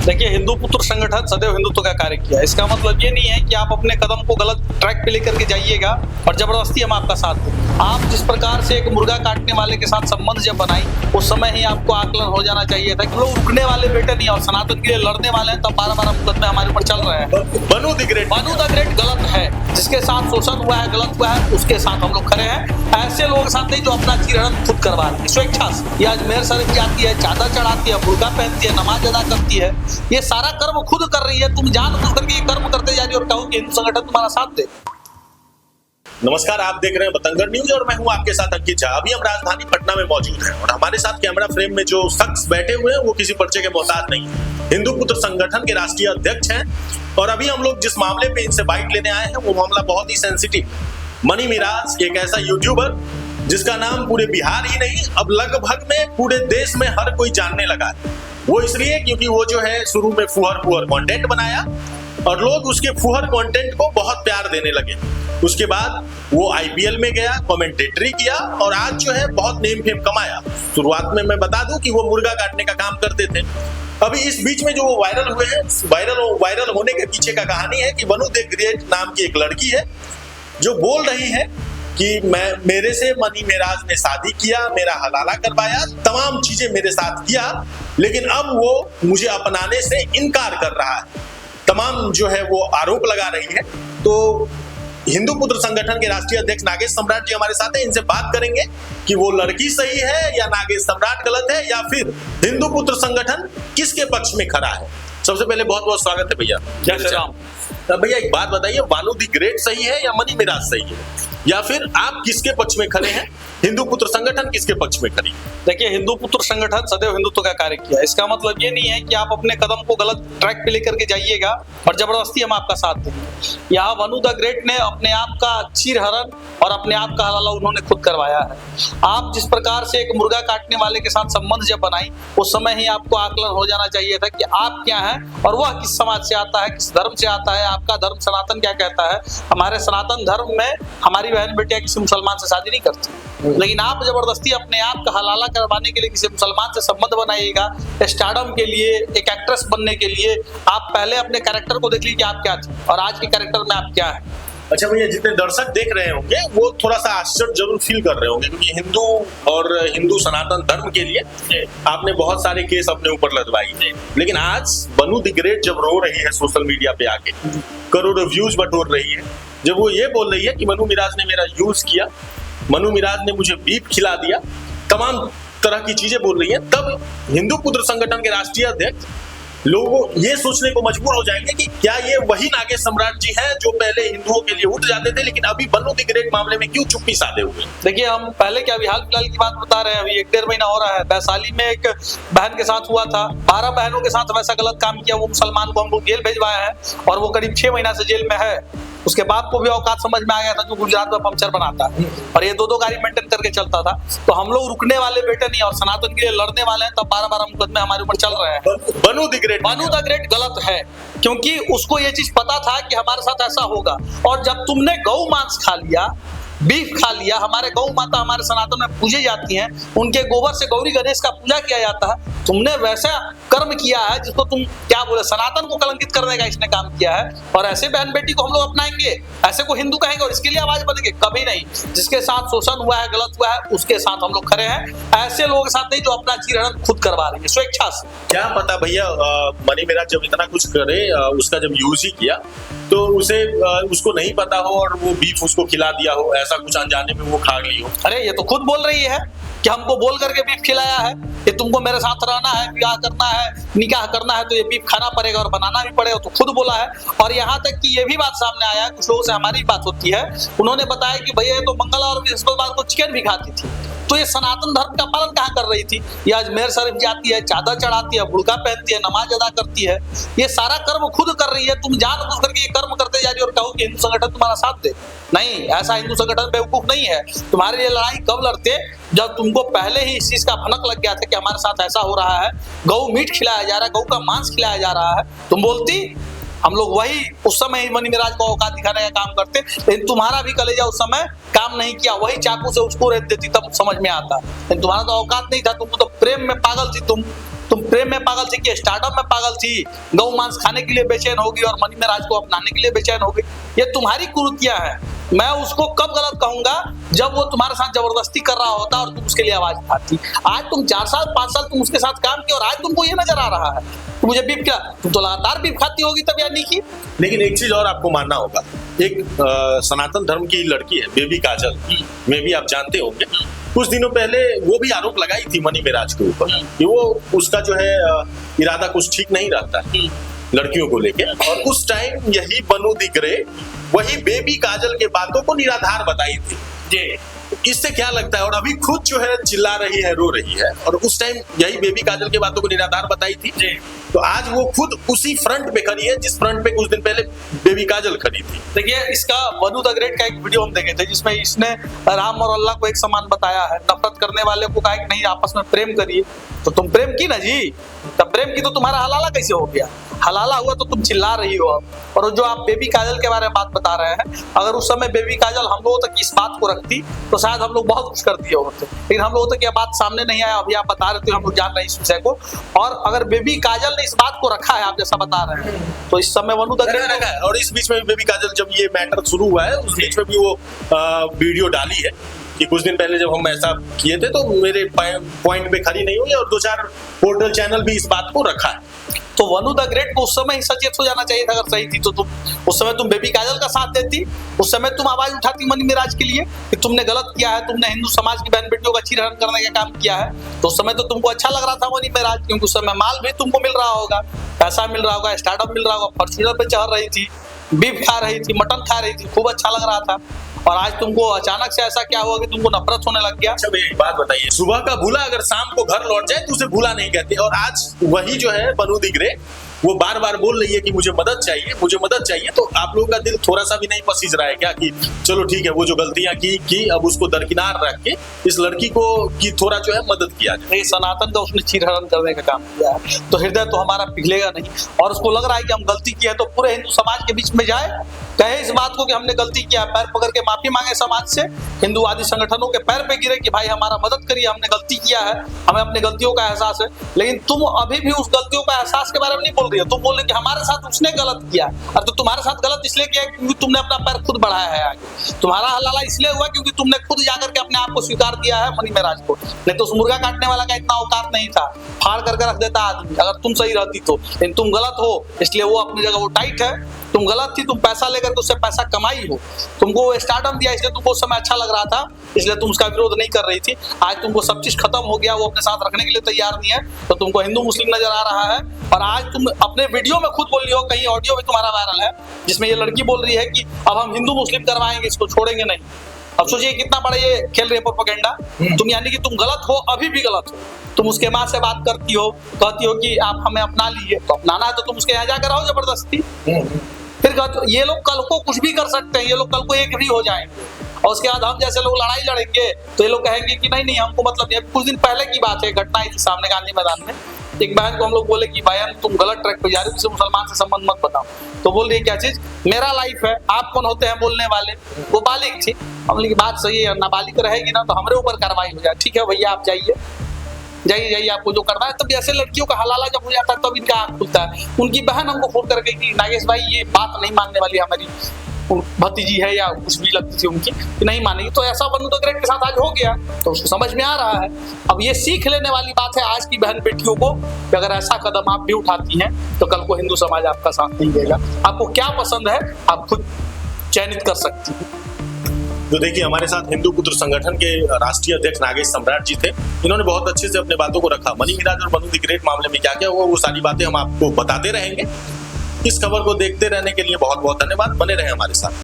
देखिए, हिंदू पुत्र संगठन सदैव हिंदुत्व का कार्य किया। इसका मतलब ये नहीं है कि आप अपने कदम को गलत ट्रैक पे लेकर के जाइएगा और जबरदस्ती हम आपका साथ दें। आप जिस प्रकार से एक मुर्गा काटने वाले के साथ संबंध जब बनाई, उस समय ही आपको आकलन हो जाना चाहिए था कि लोग रुकने वाले बेटे नहीं और सनातन के लिए लड़ने वाले हैं, तब 12-12 मुकदमे हमारे ऊपर चल रहे हैं। बनू द ग्रेट गलत है। जिसके साथ शोषण हुआ है, गलत हुआ है, उसके साथ हम लोग खड़े हैं। ऐसे लोगों के साथ नहीं जो अपना चीरहरण खुद करवा रहे हैं स्वेच्छा से। ये अजमेर शरीफ जाती है, चादर चढ़ाती है, बुर्का पहनती है, नमाज अदा करती है, ये सारा कर्म खुद कर रही है। तुम जानबूझ करके ये कर्म करते जा रही हो और कहो कि हिंदू संगठन तुम्हारा साथ दे। नमस्कार, आप देख रहे हैं बतंगड़ न्यूज और मैं हूं आपके साथ अंकित झा। अभी हम राजधानी पटना में मौजूद हैं और हमारे साथ कैमरा फ्रेम में जो शख्स बैठे हुए हैं वो किसी परिचय के मोहताज नहीं है। हिंदू पुत्र संगठन के राष्ट्रीय अध्यक्ष हैं और अभी हम लोग जिस मामले पे इनसे बाइट लेने आए हैं वो मामला बहुत ही सेंसिटिव। मनी मिराज एक ऐसा यूट्यूबर जिसका नाम पूरे बिहार ही नहीं अब लगभग में पूरे देश में हर कोई जानने लगा है। वो इसलिए क्योंकि वो जो है शुरू में फुहर कंटेंट बनाया और लोग उसके फुहर कंटेंट को बहुत प्यार देने लगे। उसके बाद वो आईपीएल में गया, कमेंटेटरी किया और आज जो है बहुत नेम फेम कमाया। शुरुआत में मैं बता दूं कि वो मुर्गा काटने का काम करते थे। अभी इस बीच में जो वो वायरल हुए हैं, वायरल होने के पीछे का कहानी है कि बनू द ग्रेट नाम की एक लड़की है जो बोल रही है कि मेरे से मनी मिराज ने शादी किया, मेरा हलाला करवाया, तमाम चीजें मेरे साथ किया, लेकिन अब वो मुझे अपनाने से इनकार कर रहा है। तमाम जो है वो आरोप लगा रही है। तो हिंदू पुत्र संगठन के राष्ट्रीय अध्यक्ष नागेश सम्राट जी हमारे साथ हैं। इनसे बात करेंगे कि वो लड़की सही है या नागेश सम्राट गलत है या फिर हिंदू पुत्र संगठन किसके पक्ष में खड़ा है। सबसे पहले बहुत बहुत स्वागत है भैया। जय श्री राम। भैया एक बात बताइए, बनू द ग्रेट सही है या मनी मिराज सही है, या फिर आप किसके पक्ष में खड़े हैं? हिंदू पुत्र संगठन किसके पक्ष में खड़ी? देखिए, हिंदू पुत्र संगठन सदैव हिंदुत्व का कार्य किया। इसका मतलब ये नहीं है कि आप अपने कदम को गलत ट्रैक पे लेकर के जाइएगा और जबरदस्ती हम आपका साथ देंगे। यहाँ बनू द ग्रेट ने अपने आप का चीरहरण और अपने आप का हलाला उन्होंने खुद करवाया है। आप जिस प्रकार से एक मुर्गा काटने वाले के साथ संबंध जब बनाई, उस समय ही आपको आकलन हो जाना चाहिए था कि आप क्या हैं और वह किस समाज से आता है, किस धर्म से आता है, आपका धर्म सनातन क्या कहता है। हमारे सनातन धर्म में हमारी बहन बेटियां किसी मुसलमान से शादी नहीं करती, लेकिन आप जबरदस्ती अपने आप का हलाला करवाने के लिए किसी मुसलमान से संबंध बनाइएगा। स्टारडम के लिए, एक एक्ट्रेस बनने के लिए आप पहले अपने कैरेक्टर को देख लीजिए कि आप क्या थे और आज के कैरेक्टर में आप क्या है। अच्छा भैया, जितने दर्शक देख रहे होंगे वो थोड़ा सा आश्चर्य जरूर फील कर रहे होंगे क्योंकि हिंदू और हिंदू सनातन धर्म के लिए आपने बहुत सारे केस अपने ऊपर लदवाई है, लेकिन आज बनू द ग्रेट जब रो रही है सोशल मीडिया पे आके, करोड़ों व्यूज बटोर रही है, जब वो ये बोल रही है कि मनु मिराज ने मेरा यूज किया, मनु मिराज ने मुझे बीफ खिला दिया, तमाम तरह की चीजें बोल रही है, तब हिंदू पुत्र संगठन के राष्ट्रीय अध्यक्ष लोगों ये सोचने को मजबूर हो जाएंगे कि क्या ये वही नागेश सम्राट जी हैं जो पहले हिंदुओं के लिए उठ जाते थे लेकिन अभी बनू द ग्रेट मामले में क्यों चुप्पी साधे हुए? देखिए, हम पहले क्या अभी हाल फिलहाल की बात बता रहे हैं। अभी 1-1.5 महीना हो रहा है, वैशाली में एक बहन के साथ हुआ था। 12 बहनों के साथ वैसा गलत काम किया, वो मुसलमान को हम लोग जेल भेजवाया है और वो करीब 6 महीना से जेल में है। उसके बाप को भी औकात समझ में आ गया था जो गुजरात में पंचर बनाता है और ये 2-2 गाड़ी मेंटेन करके चलता था। तो हम लोग रुकने वाले बेटे नहीं और सनातन के लिए लड़ने वाले हैं, तब 12-12 मुकदमे हमारे ऊपर चल रहे हैं। बनू द ग्रेट गलत है क्योंकि उसको ये चीज पता था कि हमारे साथ ऐसा होगा। और जब तुमने गौ मांस खा लिया, बीफ खा लिया, हमारे गौ माता हमारे सनातन में पूजे जाती हैं, उनके गोबर से गौरी गणेश का पूजा किया जाता है, तुमने वैसा कर्म किया है जिसको तुम क्या बोले, सनातन को कलंकित करने का इसने काम किया है। और ऐसे बहन बेटी को हम लोग अपनाएंगे, ऐसे को हिंदू कहेंगे और इसके लिए आवाज बनेंगे? कभी नहीं। जिसके साथ शोषण हुआ है, गलत हुआ है, उसके साथ हम लोग खड़े हैं। ऐसे लोगों के साथ नहीं जो अपना चीरहरण खुद करवा रही है स्वेच्छा से। क्या पता भैया, मनी मिराज जब इतना कुछ करे, उसका जब यूज ही किया तो उसको नहीं पता हो और वो बीफ उसको खिला दिया हो, ऐसा कुछ अनजाने में वो खा ली हो। अरे ये तो खुद बोल रही है कि हमको बोल करके बीफ खिलाया है कि तुमको मेरे साथ रहना है, ब्याह करना है, निकाह करना है तो ये बीफ खाना पड़ेगा और बनाना भी पड़ेगा, तो खुद बोला है। और यहाँ तक कि ये भी बात सामने आया, कुछ लोगों से हमारी बात होती है, उन्होंने बताया कि भैया ये तो मंगलवार और बृहस्पतिवार को चिकन भी खाती थी, तो ये सनातन धर्म का पालन कहाँ कर रही थी? ये अजमेर शरीफ जाती है, चादर चढ़ाती है, बुर्का पहनती है, नमाज अदा करती है, ये सारा कर्म खुद कर रही है। तुम जानबूझ करके ये कर्म करते जा रही हो और कहो कि हिंदू संगठन तुम्हारा साथ दे। नहीं, ऐसा हिंदू संगठन बेवकूफ नहीं है। तुम्हारे लिए लड़ाई कब लड़ते जब तुमको पहले ही इस चीज का भनक लग गया था कि हमारे साथ ऐसा हो रहा है, गौ मीट खिलाया जा रहा है, गौ का मांस खिलाया जा रहा है, तुम बोलती। हम लोग वही उस समय मनी मिराज को औकात दिखाने का काम करते, लेकिन तुम्हारा भी कलेजा उस समय काम नहीं किया, वही चाकू से उसको रेत देती तब समझ में आता। लेकिन तुम्हारा तो औकात नहीं था, तुम तो प्रेम में पागल थी तुम। तुम प्रेम में पागल थी कि स्टार्टअप में पागल थी, गौ मांस खाने के लिए बेचैन होगी और मनी महाराज को अपनाने के लिए बेचैन होगी। ये तुम्हारी कुरीतियां हैं। मैं उसको कब गलत कहूंगा जब वो तुम्हारे साथ जबरदस्ती कर रहा होता और तुम उसके लिए आवाज उठाती। आज तुम 4 साल 5 साल तुम उसके साथ काम किए और आज तुमको ये नजर आ रहा है मुझे बीफ क्या, तुम तो लगातार बीफ खाती होगी तब यानी कि। लेकिन एक चीज और आपको मानना होगा, एक सनातन धर्म की लड़की है बेबी काजल, में भी आप जानते होंगे, कुछ दिनों पहले वो भी आरोप लगाई थी मनी महाराज के ऊपर कि वो उसका जो है इरादा कुछ ठीक नहीं रहता है लड़कियों को लेके। और उस टाइम यही बनू दिग्रे वही बेबी काजल के बातों को निराधार बताई थी जी। इससे क्या लगता है, और अभी खुद जो है चिल्ला रही है, रो रही है, और उस टाइम यही बेबी काजल के बातों को निराधार बताई थी जी। तो आज वो खुद उसी फ्रंट पे खड़ी है जिस फ्रंट पे कुछ दिन पहले बेबी काजल खड़ी थी। देखिए, इसका बनू द ग्रेट का एक वीडियो हम देखे थे जिसमें इसने राम और अल्लाह को एक समान बताया है। नफरत करने वाले को कहा कि नहीं आपस में प्रेम करिए, तो तुम प्रेम की ना जी, तब प्रेम की तो तुम्हारा हलाला कैसे हो गया? हलाला हुआ तो तुम चिल्ला रही हो अब। और जो आप बेबी काजल के बारे में बात बता रहे हैं, अगर उस समय बेबी काजल हम लोगों तक इस बात को रखती तो शायद हम लोग बहुत कुछ कर दिए होते, लेकिन हम लोगों तक यह बात सामने नहीं आया। अभी आप बता रहे थे, हम लोग जान रहे हैं इस विषय को। और अगर बेबी काजल ने इस बात को रखा है आप जैसा बता रहे हैं, तो इस समय बनू द ग्रेट रखा है। और इस बीच में बेबी काजल जब ये मैटर शुरू हुआ है उस बीच में भी वो वीडियो डाली है कि कुछ दिन पहले जब हम ऐसा किए थे तो मेरे पॉइंट पे खड़ी नहीं हुई, और 2-4 पोर्टल चैनल भी इस बात को रखा है। तो वनु द ग्रेट को उस समय ही सचेत हो जाना चाहिए था। अगर सही थी तो तुम उस समय तुम बेबी काजल का साथ देती, उस समय तुम आवाज उठाती मनी महाराज के लिए कि तुमने गलत किया है, तुमने हिंदू समाज की बहन बेटियों का चीरहरण करने का काम किया है। तो उस समय तो तुमको अच्छा लग रहा था मनी महाराज, क्योंकि उस समय माल भी तुमको मिल रहा होगा, पैसा मिल रहा होगा, स्टार्टअप मिल रहा होगा, फॉर्च्यूनर पे चढ़ रही थी, बीफ खा रही थी, मटन खा रही थी, खूब अच्छा लग रहा था। और आज तुमको अचानक से ऐसा क्या हुआ कि तुमको नफरत होने लग गया? अच्छा भैया एक बात बताइए, सुबह का भूला अगर शाम को घर लौट जाए तो उसे भूला नहीं कहते, और आज वही जो है बनू दिग्रे वो बार बार बोल रही है कि मुझे मदद चाहिए, मुझे मदद चाहिए। तो आप लोगों का दिल थोड़ा सा भी नहीं पसीज रहा है क्या कि चलो ठीक है, वो जो गलतियां की अब उसको दरकिनार रख के इस लड़की को की थोड़ा जो है मदद किया जाए? सनातन का उसने चीरहरण करने का काम किया है तो हृदय तो हमारा पिघलेगा नहीं, और उसको लग रहा है कि हम गलती की है तो पूरे हिंदू समाज के बीच में जाए, कहे इस बात को कि हमने गलती किया, पैर पकड़ के माफी मांगे समाज से, हिंदूवादी संगठनों के पैर पे गिरे कि भाई हमारा मदद करिए, हमने गलती किया है, हमें अपनी गलतियों का एहसास है। लेकिन तुम अभी भी उस गलतियों का एहसास के बारे में नहीं बोल रही हो, तुम बोल रहे कि हमारे साथ उसने गलत किया। अब तो तुम्हारे साथ गलत इसलिए किया क्योंकि तुमने अपना पैर खुद बढ़ाया है आगे, तुम्हारा हलाला इसलिए हुआ क्योंकि तुमने खुद जाकर के अपने आप को स्वीकार दिया है मनी महाराज को। नहीं तो उस मुर्गा काटने वाला का इतना औकात नहीं था, फाड़ करके रख देता आदमी अगर तुम सही रहती तो। लेकिन तुम गलत हो, इसलिए वो अपनी जगह वो टाइट है, तुम गलत थी, तुम पैसा लेकर के उससे पैसा कमाई हो, तुमको वो स्टार्टअप दिया इसलिए तुमको उस समय अच्छा लग रहा था, इसलिए तुम उसका विरोध नहीं कर रही थी। आज तुमको सब चीज खत्म हो गया, वो अपने साथ रखने के लिए तैयार नहीं है, तो तुमको हिंदू मुस्लिम नजर आ रहा है। और आज तुम अपने वीडियो में खुद बोल रही हो, कहीं ऑडियो भी तुम्हारा वायरल है जिसमें ये लड़की बोल रही है कि अब हम हिंदू मुस्लिम करवाएंगे, इसको छोड़ेंगे नहीं। अब सोचिए कितना बड़ा ये खेल रही है प्रोपेगेंडा। तुम यानी कि तुम गलत हो, अभी भी गलत हो। तुम उसके माँ से बात करती हो, कहती हो कि आप हमें अपना लीजिए, तो अपनाना है तो तुम उसके यहाँ जाकर रहो जबरदस्ती। फिर ये लोग कल को कुछ भी कर सकते हैं, ये लोग कल को एक भी हो जाएंगे, और उसके बाद हम जैसे लोग लड़ाई लड़ेंगे तो ये लोग कहेंगे कि नहीं नहीं हमको मतलब नहीं। कुछ दिन पहले की बात है, घटना आई थी सामने गांधी मैदान में, एक बहन को हम लोग बोले कि बहन तुम गलत ट्रैक पे जा रही हो, किसी मुसलमान से संबंध मत बताओ। तो बोल रही है क्या चीज, मेरा लाइफ है, आप कौन होते हैं बोलने वाले। वो बालिग थी, हमने की बात सही है, नाबालिग रहेगी ना तो हमारे ऊपर कार्रवाई हो जाए। ठीक है भैया आप जाइए जाइए आपको जो करना है। तब ऐसे लड़कियों का हलाला जब हो जाता है तब इनका आंख खुलता है। उनकी बहन हमको फोन करके कि नागेश भाई ये बात नहीं मानने वाली, हमारी भतीजी है या कुछ भी लगती थी उनकी कि नहीं मानेगी। तो ऐसा बनू द ग्रेट के साथ आज हो गया, तो उसको समझ में आ रहा है। अब ये सीख लेने वाली बात है आज की बहन बेटियों को कि अगर ऐसा कदम आप भी उठाती हैं तो कल को हिंदू समाज आपका साथ नहीं देगा। आपको क्या पसंद है आप खुद चयनित कर सकती हैं। तो देखिए हमारे साथ हिंदू पुत्र संगठन के राष्ट्रीय अध्यक्ष नागेश सम्राट जी थे, इन्होंने बहुत अच्छे से अपने बातों को रखा। मनी महाराज और बनू द ग्रेट मामले में क्या क्या हुआ वो सारी बातें हम आपको बताते रहेंगे। इस खबर को देखते रहने के लिए बहुत बहुत धन्यवाद, बने रहे हमारे साथ।